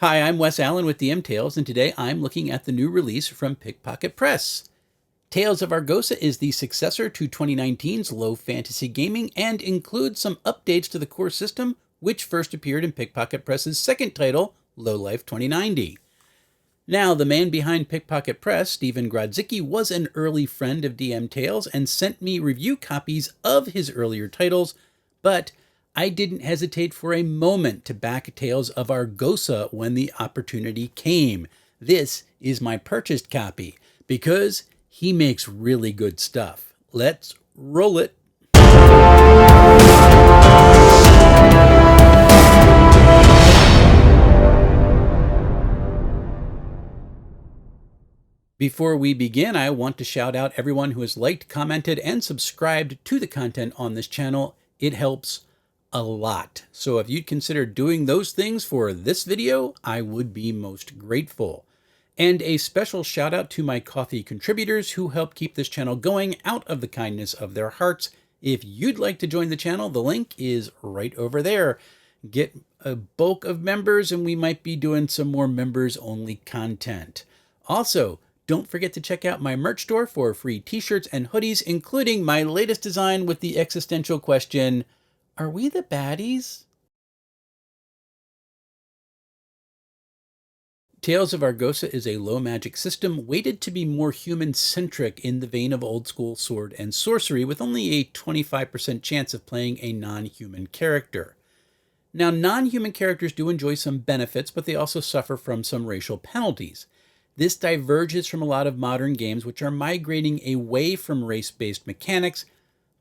Hi, I'm Wes Allen with DM Tales, and today I'm looking at the new release from Pickpocket Press. Tales of Argosa is the successor to 2019's low fantasy gaming and includes some updates to the core system, which first appeared in Pickpocket Press's second title, Low Life 2090. Now, the man behind Pickpocket Press, Stephen Grodzicki, was an early friend of DM Tales and sent me review copies of his earlier titles, but I didn't hesitate for a moment to back Tales of Argosa when the opportunity came. This is my purchased copy because he makes really good stuff. Let's roll it. Before we begin, I want to shout out everyone who has liked, commented, and subscribed to the content on this channel. It helps a lot. So if you'd consider doing those things for this video, I would be most grateful. And a special shout out to my Ko-fi contributors who help keep this channel going out of the kindness of their hearts. If you'd like to join the channel, the link is right over there. Get a bulk of members and we might be doing some more members only content. Also, don't forget to check out my merch store for free t-shirts and hoodies, including my latest design with the existential question, are we the baddies? Tales of Argosa is a low magic system weighted to be more human-centric in the vein of old school sword and sorcery, with only a 25% chance of playing a non-human character. Now, non-human characters do enjoy some benefits, but they also suffer from some racial penalties. This diverges from a lot of modern games which are migrating away from race-based mechanics,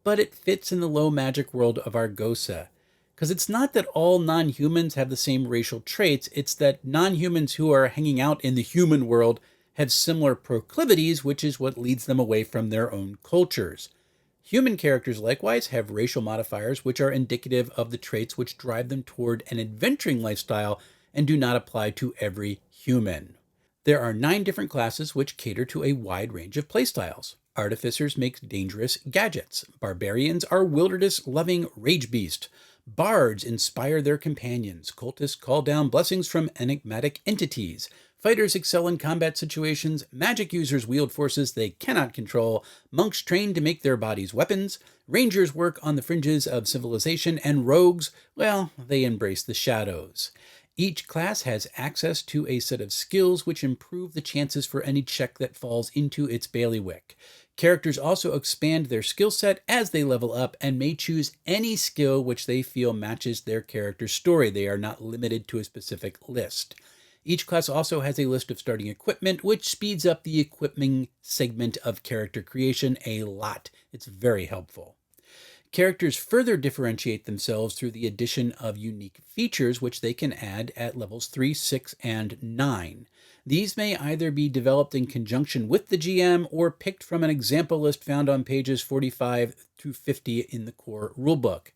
but it fits in the low magic world of Argosa. Because it's not that all non-humans have the same racial traits, it's that non-humans who are hanging out in the human world have similar proclivities, which is what leads them away from their own cultures. Human characters likewise have racial modifiers which are indicative of the traits which drive them toward an adventuring lifestyle and do not apply to every human. There are 9 different classes which cater to a wide range of playstyles. Artificers make dangerous gadgets. Barbarians are wilderness-loving rage beasts. Bards inspire their companions. Cultists call down blessings from enigmatic entities. Fighters excel in combat situations. Magic users wield forces they cannot control. Monks train to make their bodies weapons. Rangers work on the fringes of civilization. And rogues, well, they embrace the shadows. Each class has access to a set of skills which improve the chances for any check that falls into its bailiwick. Characters also expand their skill set as they level up and may choose any skill which they feel matches their character's story. They are not limited to a specific list. Each class also has a list of starting equipment, which speeds up the equipping segment of character creation a lot. It's very helpful. Characters further differentiate themselves through the addition of unique features which they can add at levels 3, 6, and 9. These may either be developed in conjunction with the GM or picked from an example list found on pages 45 through 50 in the core rulebook.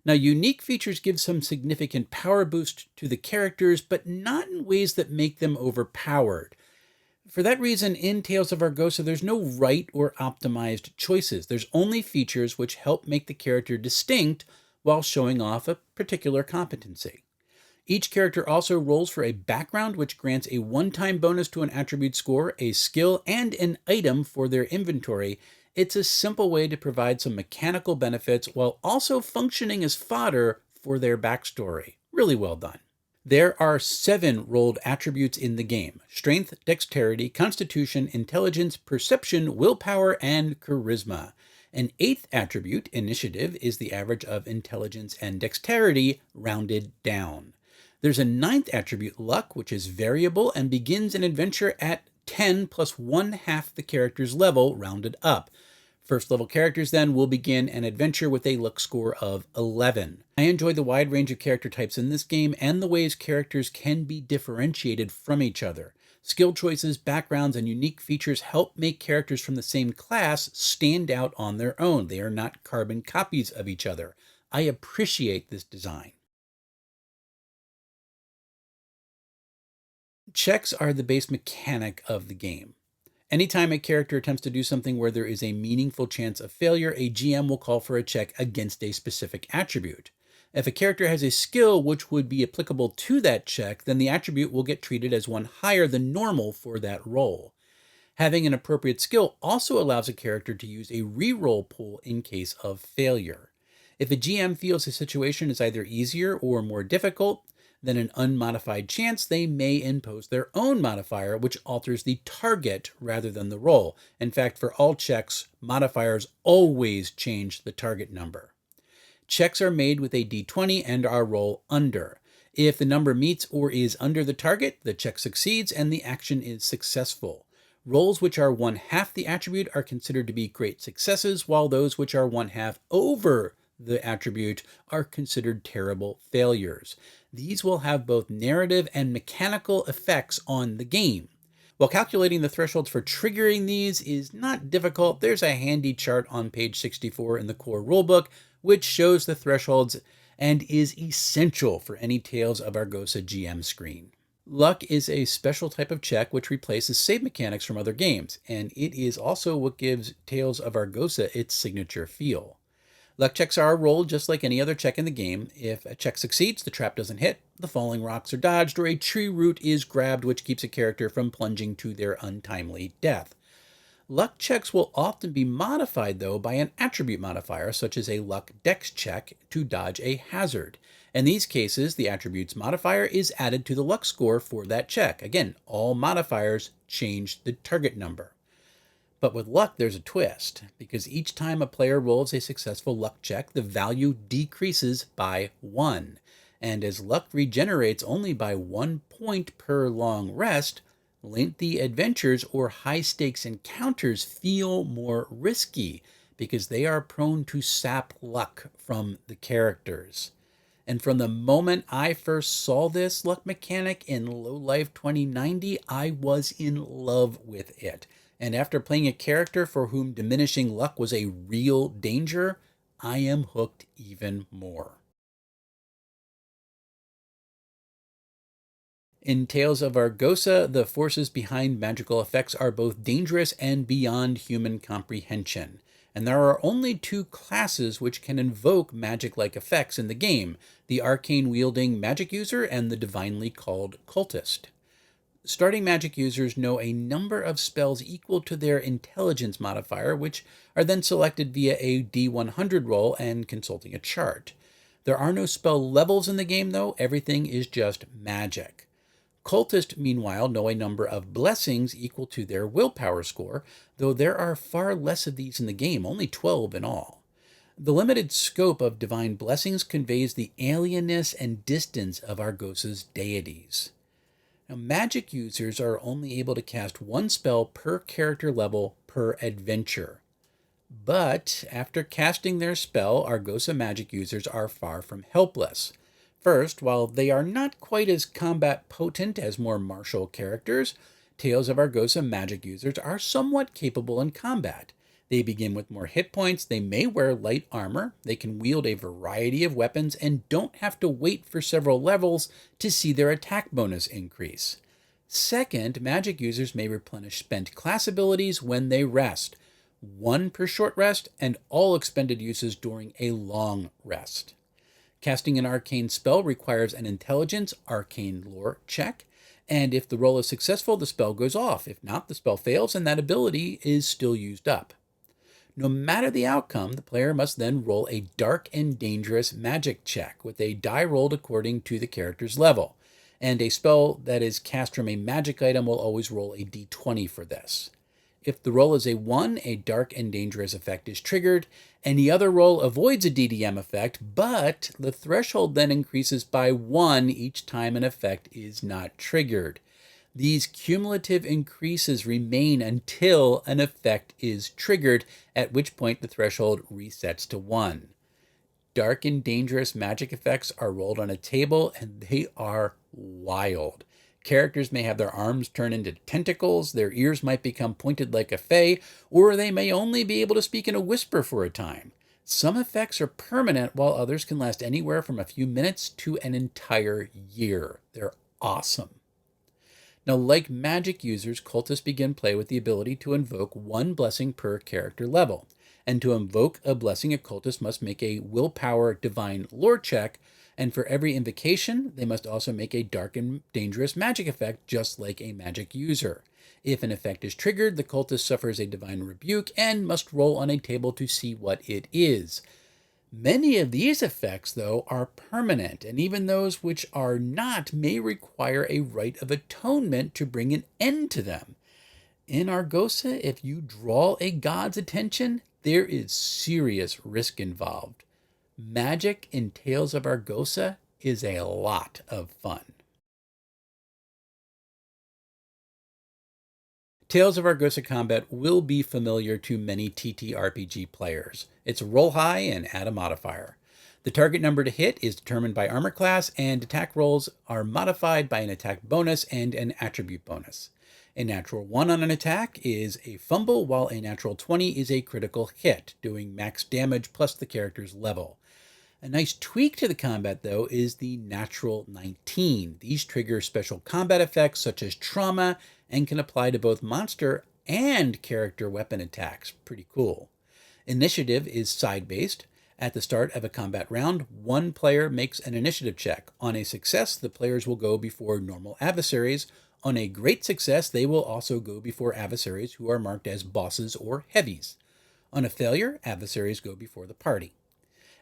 Now, unique features give some significant power boost to the characters, but not in ways that make them overpowered. For that reason, in Tales of Argosa, there's no right or optimized choices. There's only features which help make the character distinct while showing off a particular competency. Each character also rolls for a background which grants a one-time bonus to an attribute score, a skill, and an item for their inventory. It's a simple way to provide some mechanical benefits while also functioning as fodder for their backstory. Really well done. There are 7 rolled attributes in the game: strength, dexterity, constitution, intelligence, perception, willpower, and charisma. An 8th attribute, initiative, is the average of intelligence and dexterity rounded down. There's a 9th attribute, luck, which is variable and begins an adventure at 10 plus 1/2 the character's level rounded up. First level characters then will begin an adventure with a luck score of 11. I enjoy the wide range of character types in this game and the ways characters can be differentiated from each other. Skill choices, backgrounds, and unique features help make characters from the same class stand out on their own. They are not carbon copies of each other. I appreciate this design. Checks are the base mechanic of the game. Anytime a character attempts to do something where there is a meaningful chance of failure, a GM will call for a check against a specific attribute. If a character has a skill which would be applicable to that check, then the attribute will get treated as one higher than normal for that roll. Having an appropriate skill also allows a character to use a reroll pool in case of failure. If a GM feels a situation is either easier or more difficult than an unmodified chance, they may impose their own modifier, which alters the target rather than the roll. In fact, for all checks, modifiers always change the target number. Checks are made with a d20 and are roll under. If the number meets or is under the target, the check succeeds and the action is successful. Rolls which are 1/2 the attribute are considered to be great successes, while those which are 1/2 over the attribute are considered terrible failures. These will have both narrative and mechanical effects on the game. While calculating the thresholds for triggering these is not difficult, there's a handy chart on page 64 in the core rulebook, which shows the thresholds and is essential for any Tales of Argosa GM screen. Luck is a special type of check which replaces save mechanics from other games, and it is also what gives Tales of Argosa its signature feel. Luck checks are rolled just like any other check in the game. If a check succeeds, the trap doesn't hit, the falling rocks are dodged, or a tree root is grabbed, which keeps a character from plunging to their untimely death. Luck checks will often be modified, though, by an attribute modifier, such as a luck dex check to dodge a hazard. In these cases, the attribute's modifier is added to the luck score for that check. Again, all modifiers change the target number. But with luck, there's a twist, because each time a player rolls a successful luck check, the value decreases by 1. And as luck regenerates only by 1 point per long rest, lengthy adventures or high-stakes encounters feel more risky because they are prone to sap luck from the characters. And from the moment I first saw this luck mechanic in Low Life 2090, I was in love with it. And after playing a character for whom diminishing luck was a real danger, I am hooked even more. In Tales of Argosa, the forces behind magical effects are both dangerous and beyond human comprehension. And there are only 2 classes which can invoke magic-like effects in the game, the arcane-wielding magic user and the divinely called cultist. Starting magic users know a number of spells equal to their intelligence modifier, which are then selected via a D100 roll and consulting a chart. There are no spell levels in the game, though. Everything is just magic. Cultists, meanwhile, know a number of blessings equal to their willpower score, though there are far less of these in the game, only 12 in all. The limited scope of divine blessings conveys the alienness and distance of Argosa's deities. Now, magic users are only able to cast 1 spell per character level per adventure. But after casting their spell, Argosa magic users are far from helpless. First, while they are not quite as combat potent as more martial characters, Tales of Argosa magic users are somewhat capable in combat. They begin with more hit points, they may wear light armor, they can wield a variety of weapons, and don't have to wait for several levels to see their attack bonus increase. Second, magic users may replenish spent class abilities when they rest, 1 per short rest, and all expended uses during a long rest. Casting an arcane spell requires an intelligence arcane lore check, and if the roll is successful, the spell goes off. If not, the spell fails and that ability is still used up. No matter the outcome, the player must then roll a dark and dangerous magic check with a die rolled according to the character's level, and a spell that is cast from a magic item will always roll a d20 for this. If the roll is a 1, a dark and dangerous effect is triggered. Any other roll avoids a DDM effect, but the threshold then increases by 1 each time an effect is not triggered. These cumulative increases remain until an effect is triggered, at which point the threshold resets to 1. Dark and dangerous magic effects are rolled on a table, and they are wild. Characters may have their arms turn into tentacles, their ears might become pointed like a fae, or they may only be able to speak in a whisper for a time. Some effects are permanent, while others can last anywhere from a few minutes to an entire year. They're awesome. Now, like magic users, cultists begin play with the ability to invoke 1 blessing per character level. And to invoke a blessing, a cultist must make a willpower divine lore check, and for every invocation, they must also make a dark and dangerous magic effect, just like a magic user. If an effect is triggered, the cultist suffers a divine rebuke and must roll on a table to see what it is. Many of these effects, though, are permanent, and even those which are not may require a rite of atonement to bring an end to them. In Argosa, if you draw a god's attention, there is serious risk involved. Magic in Tales of Argosa is a lot of fun. Tales of Argosa combat will be familiar to many TTRPG players. It's roll high and add a modifier. The target number to hit is determined by armor class, and attack rolls are modified by an attack bonus and an attribute bonus. A natural 1 on an attack is a fumble, while a natural 20 is a critical hit, doing max damage plus the character's level. A nice tweak to the combat, though, is the natural 19. These trigger special combat effects such as trauma and can apply to both monster and character weapon attacks. Pretty cool. Initiative is side-based. At the start of a combat round, one player makes an initiative check. On a success, the players will go before normal adversaries. On a great success, they will also go before adversaries who are marked as bosses or heavies. On a failure, adversaries go before the party.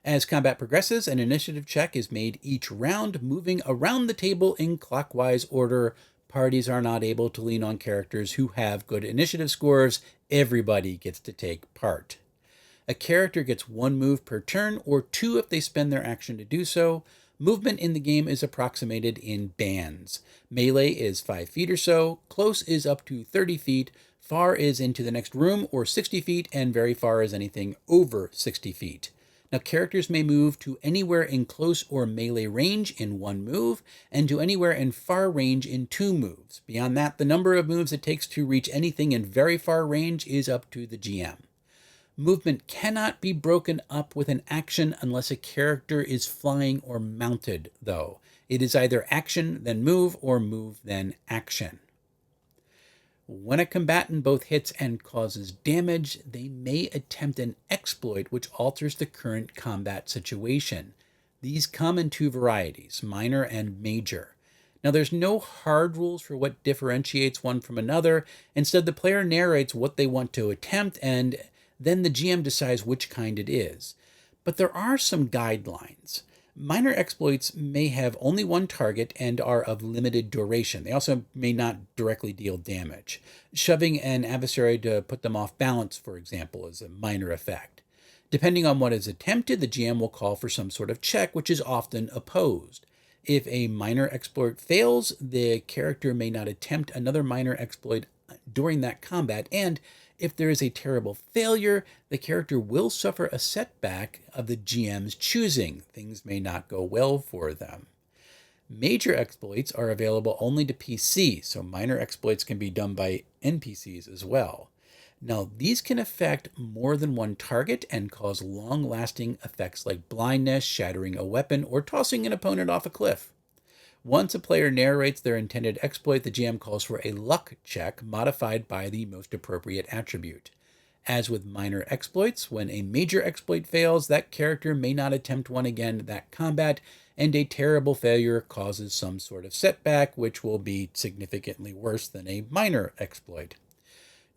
As combat progresses, an initiative check is made each round, moving around the table in clockwise order. Parties are not able to lean on characters who have good initiative scores. Everybody gets to take part. A character gets 1 move per turn, or 2 if they spend their action to do so. Movement in the game is approximated in bands. Melee is 5 feet or so, close is up to 30 feet, far is into the next room or 60 feet, and very far is anything over 60 feet. Now, characters may move to anywhere in close or melee range in 1 move, and to anywhere in far range in 2 moves. Beyond that, the number of moves it takes to reach anything in very far range is up to the GM. Movement cannot be broken up with an action unless a character is flying or mounted, though. It is either action, then move, or move, then action. When a combatant both hits and causes damage, they may attempt an exploit which alters the current combat situation. These come in 2 varieties, minor and major. Now, there's no hard rules for what differentiates one from another. Instead, the player narrates what they want to attempt, and then the GM decides which kind it is. But there are some guidelines. Minor exploits may have only 1 target and are of limited duration. They also may not directly deal damage. Shoving an adversary to put them off balance, for example, is a minor effect. Depending on what is attempted, the GM will call for some sort of check, which is often opposed. If a minor exploit fails, the character may not attempt another minor exploit during that combat, and if there is a terrible failure, the character will suffer a setback of the GM's choosing. Things may not go well for them. Major exploits are available only to PC, so minor exploits can be done by NPCs as well. Now, these can affect more than 1 target and cause long-lasting effects like blindness, shattering a weapon, or tossing an opponent off a cliff. Once a player narrates their intended exploit, the GM calls for a luck check modified by the most appropriate attribute. As with minor exploits, when a major exploit fails, that character may not attempt one again that combat, and a terrible failure causes some sort of setback, which will be significantly worse than a minor exploit.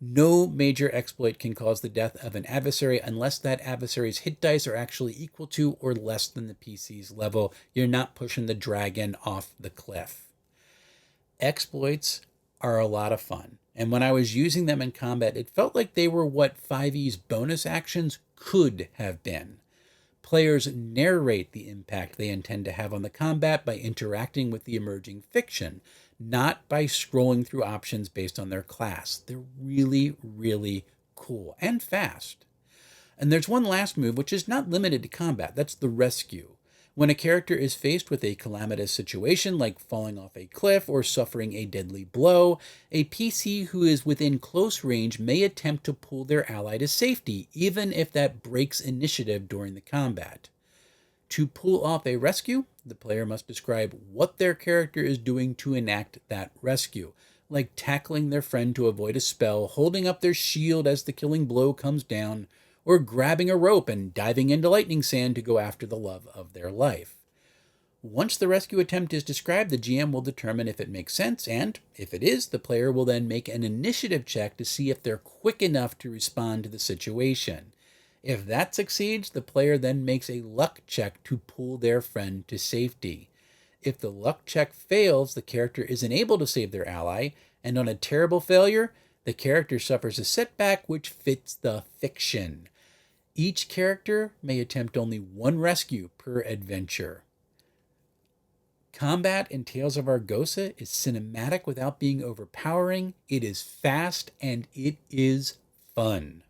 No major exploit can cause the death of an adversary unless that adversary's hit dice are actually equal to or less than the PC's level. You're not pushing the dragon off the cliff. Exploits are a lot of fun, and when I was using them in combat, it felt like they were what 5e's bonus actions could have been. Players narrate the impact they intend to have on the combat by interacting with the emerging fiction, not by scrolling through options based on their class. They're really, really cool and fast. And there's one last move which is not limited to combat. That's the rescue. When a character is faced with a calamitous situation like falling off a cliff or suffering a deadly blow, a PC who is within close range may attempt to pull their ally to safety, even if that breaks initiative during the combat. To pull off a rescue, the player must describe what their character is doing to enact that rescue, like tackling their friend to avoid a spell, holding up their shield as the killing blow comes down, or grabbing a rope and diving into lightning sand to go after the love of their life. Once the rescue attempt is described, the GM will determine if it makes sense, and if it is, the player will then make an initiative check to see if they're quick enough to respond to the situation. If that succeeds, the player then makes a luck check to pull their friend to safety. If the luck check fails, the character isn't able to save their ally, and on a terrible failure, the character suffers a setback which fits the fiction. Each character may attempt only one rescue per adventure. Combat in Tales of Argosa is cinematic without being overpowering, it is fast, and it is fun.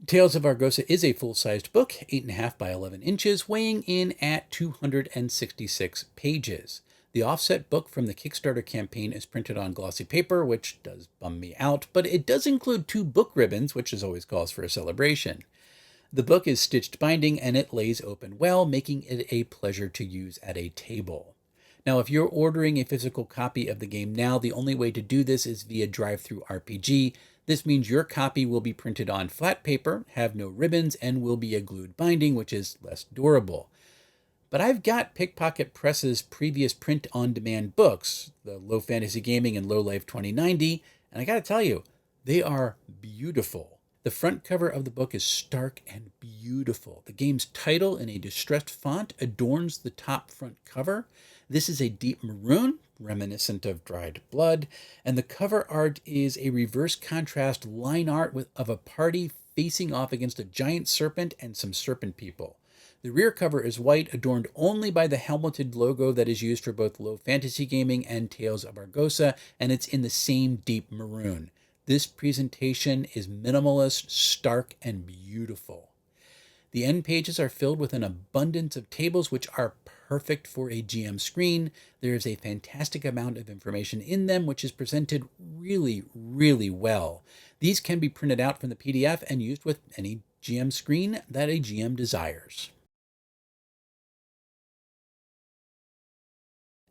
Tales of Argosa is a full-sized book, 8.5 by 11 inches, weighing in at 266 pages. The offset book from the Kickstarter campaign is printed on glossy paper, which does bum me out, but it does include 2 book ribbons, which is always cause for a celebration. The book is stitched binding and it lays open well, making it a pleasure to use at a table. Now, if you're ordering a physical copy of the game now, the only way to do this is via DriveThruRPG. This means your copy will be printed on flat paper, have no ribbons, and will be a glued binding, which is less durable. But I've got Pickpocket Press's previous print-on-demand books, the Low Fantasy Gaming and Low Life 2090, and I gotta tell you, they are beautiful. The front cover of the book is stark and beautiful. The game's title in a distressed font adorns the top front cover. This is a deep maroon, reminiscent of dried blood, and the cover art is a reverse contrast line art of a party facing off against a giant serpent and some serpent people. The rear cover is white, adorned only by the helmeted logo that is used for both Low Fantasy Gaming and Tales of Argosa, and it's in the same deep maroon. This presentation is minimalist, stark, and beautiful. The end pages are filled with an abundance of tables which are perfect for a GM screen. There is a fantastic amount of information in them which is presented really, really well. These can be printed out from the PDF and used with any GM screen that a GM desires.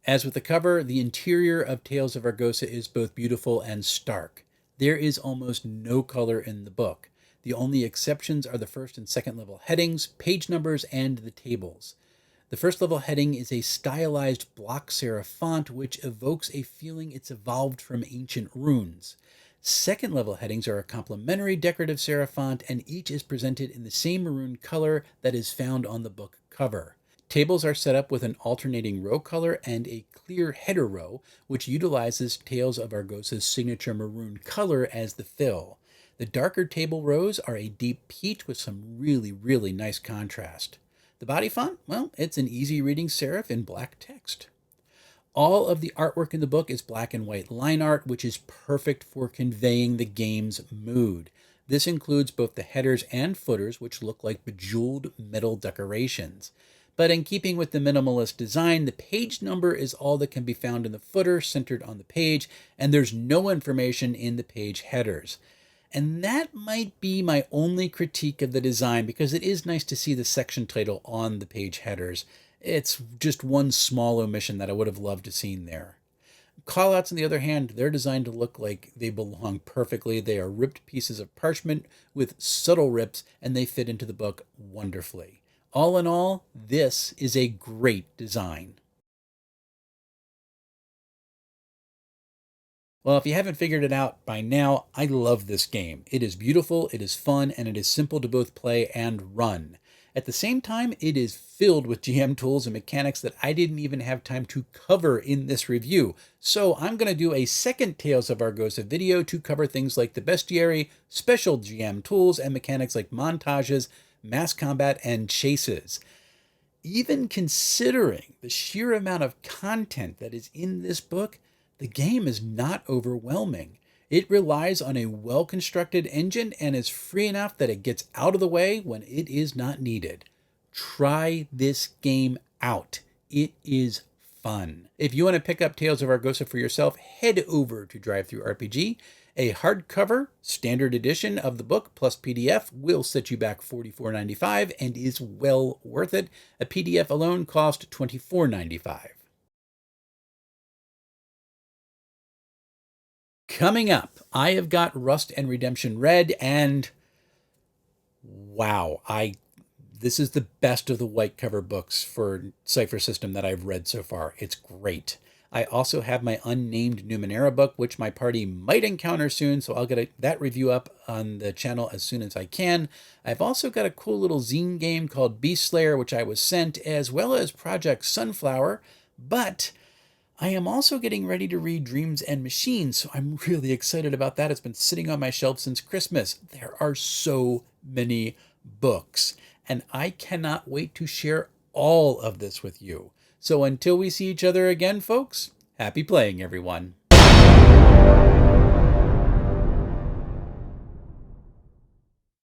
As with the cover, the interior of Tales of Argosa is both beautiful and stark. There is almost no color in the book. The only exceptions are the first and second level headings, page numbers, and the tables. The first level heading is a stylized block serif font which evokes a feeling it's evolved from ancient runes. Second level headings are a complementary decorative serif font, and each is presented in the same maroon color that is found on the book cover. Tables are set up with an alternating row color and a clear header row, which utilizes Tales of Argosa's signature maroon color as the fill. The darker table rows are a deep peach with some really, really nice contrast. The body font, well, it's an easy reading serif in black text. All of the artwork in the book is black and white line art, which is perfect for conveying the game's mood. This includes both the headers and footers, which look like bejeweled metal decorations. But in keeping with the minimalist design, the page number is all that can be found in the footer centered on the page, and there's no information in the page headers. And that might be my only critique of the design, because it is nice to see the section title on the page headers. It's just one small omission that I would have loved to seen there. Callouts, on the other hand, they're designed to look like they belong perfectly. They are ripped pieces of parchment with subtle rips, and they fit into the book wonderfully. All in all, this is a great design. Well, if you haven't figured it out by now, I love this game. It is beautiful, it is fun, and it is simple to both play and run. At the same time, it is filled with GM tools and mechanics that I didn't even have time to cover in this review. So I'm going to do a second Tales of Argosa video to cover things like the bestiary, special GM tools, and mechanics like montages, mass combat, and chases. Even considering the sheer amount of content that is in this book, the game is not overwhelming. It relies on a well-constructed engine and is free enough that it gets out of the way when it is not needed. Try this game out. It is fun. If you want to pick up Tales of Argosa for yourself, head over to DriveThruRPG. A hardcover standard edition of the book plus PDF will set you back $44.95 and is well worth it. A PDF alone cost $24.95. Coming up, I have got Rust and Redemption read, and wow, this is the best of the white cover books for Cypher System that I've read so far. It's great. I also have my unnamed Numenera book, which my party might encounter soon, so I'll get that review up on the channel as soon as I can. I've also got a cool little zine game called Beast Slayer, which I was sent, as well as Project Sunflower, but I am also getting ready to read Dreams and Machines, so I'm really excited about that. It's been sitting on my shelf since Christmas. There are so many books, and I cannot wait to share all of this with you. So until we see each other again, folks, happy playing, everyone.